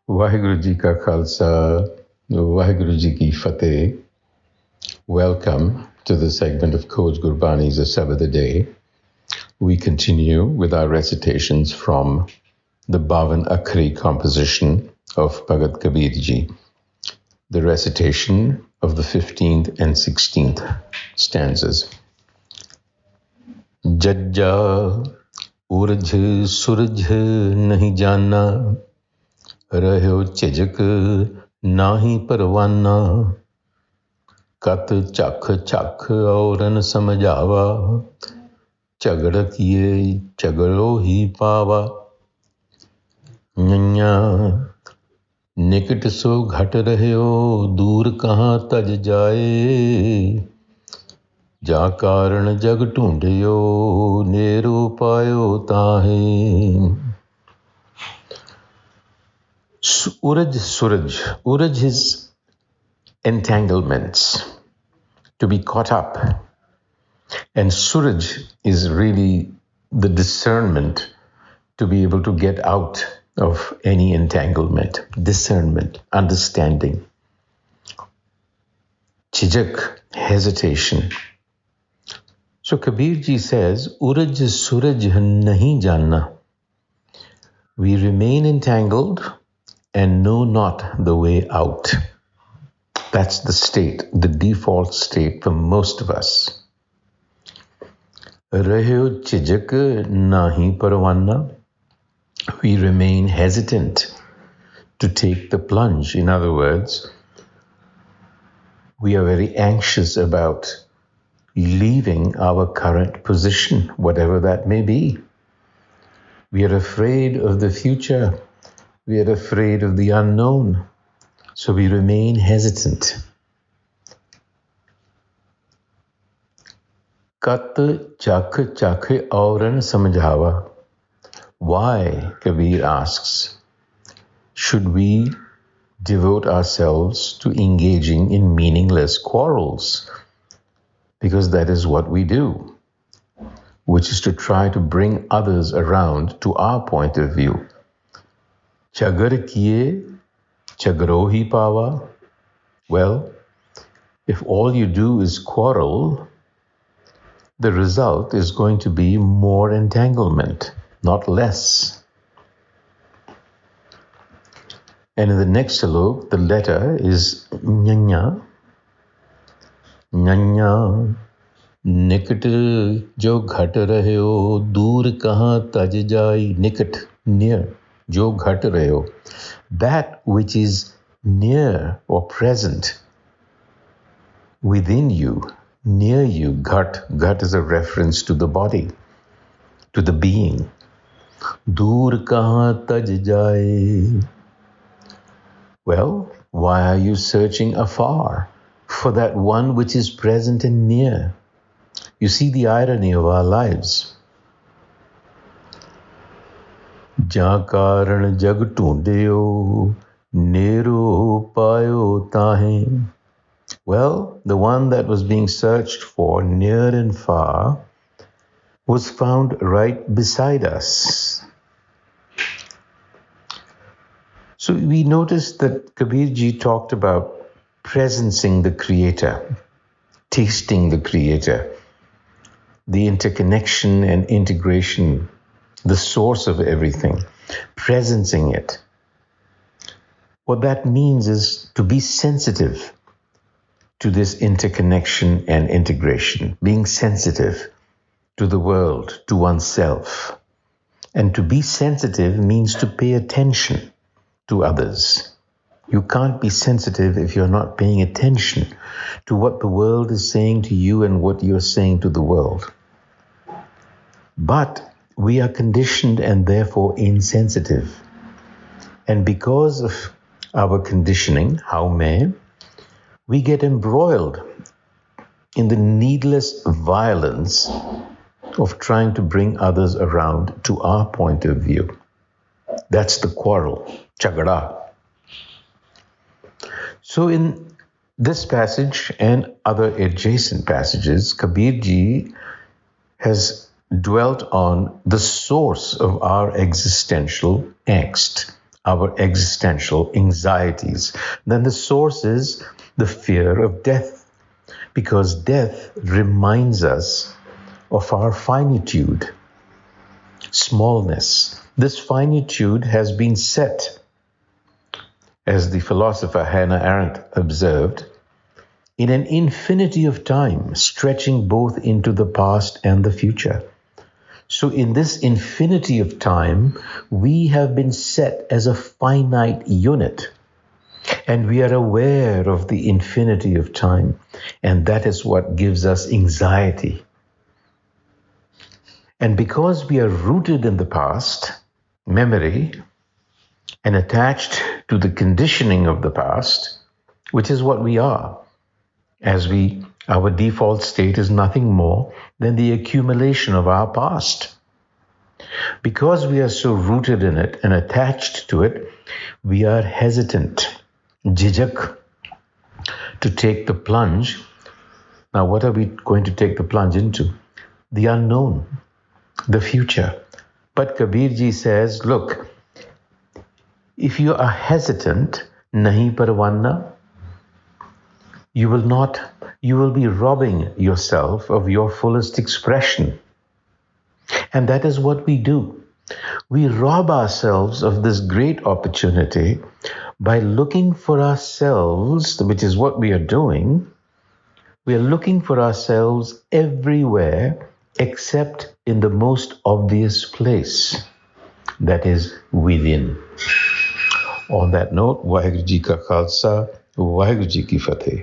वाहिगुरु जी का खालसा, वाहिगुरु जी की fateh. Welcome to the segment of Coach Gurbani's a-sabad-a-day. We continue with our recitations from the Bavan Akhri composition of Bhagat Kabir Ji, the recitation of the 15th and 16th stanzas. Jhajha Urajh Surajh nahi jana, रहयो झिझक नाही परवाना, कत चख चख औरन समझावा, झगड़ किए झगड़ो ही पावा। नैया निकट सो घट रहयो, दूर कहाँ तज जाए, जा कारण जग ढूंढियो, नेरो पायो ताहे। Uraj Suraj. Uraj is entanglements, to be caught up. And Suraj is really the discernment to be able to get out of any entanglement. Discernment, understanding. Chijak, hesitation. So Kabir Ji says, Uraj Suraj nahi jana. We remain entangled and know not the way out. That's the state, the default state for most of us. Rahyo chijak nahi parwana. We remain hesitant to take the plunge. In other words, we are very anxious about leaving our current position, whatever that may be. We are afraid of the future. We are afraid of the unknown. So we remain hesitant. Kat chakh chakh auran samjhava. Why, Kabir asks, should we devote ourselves to engaging in meaningless quarrels? Because that is what we do, which is to try to bring others around to our point of view. Chagar kiye chagro hi pawa. Well, if all you do is quarrel, the result is going to be more entanglement, not less. And in the next salok, the letter is Nyanya. Nyanya nikat jo ghat rahyo, dur kahan taj jai. Nikat, near. Jo ghat rahyo. That which is near or present within you, near you. Ghat. Ghat is a reference to the body, to the being. Dur kahan taj jai. Well, why are you searching afar for that one which is present and near? You see the irony of our lives. Ja karan jag ढूंढियो, nero payo tahe. Well, the one that was being searched for near and far was found right beside us. So we noticed that Kabir Ji talked about presencing the Creator, tasting the Creator, the interconnection and integration, the source of everything, presencing it. What that means is to be sensitive to this interconnection and integration, being sensitive to the world, to oneself. And to be sensitive means to pay attention to others. You can't be sensitive if you're not paying attention to what the world is saying to you and what you're saying to the world. But we are conditioned and therefore insensitive. And because of our conditioning, how may, we get embroiled in the needless violence of trying to bring others around to our point of view. That's the quarrel, chagada. So in this passage and other adjacent passages, Kabir Ji has dwelt on the source of our existential angst, our existential anxieties. Then the source is the fear of death, because death reminds us of our finitude, smallness. This finitude has been set, as the philosopher Hannah Arendt observed, in an infinity of time, stretching both into the past and the future. So in this infinity of time, we have been set as a finite unit, and we are aware of the infinity of time, and that is what gives us anxiety. And because we are rooted in the past, memory, and attached to the conditioning of the past, which is what we are, our default state is nothing more than the accumulation of our past. Because we are so rooted in it and attached to it, we are hesitant, jhajak, to take the plunge. Now, what are we going to take the plunge into? The unknown, the future. But Kabirji says, look, if you are hesitant, nahi parwanna, you will be robbing yourself of your fullest expression. And that is what we do. We rob ourselves of this great opportunity by looking for ourselves, which is what we are doing. We are looking for ourselves everywhere except in the most obvious place, that is within. On that note, Waheguru Ji Ka Khalsa, Waheguru Ji Ki Fateh.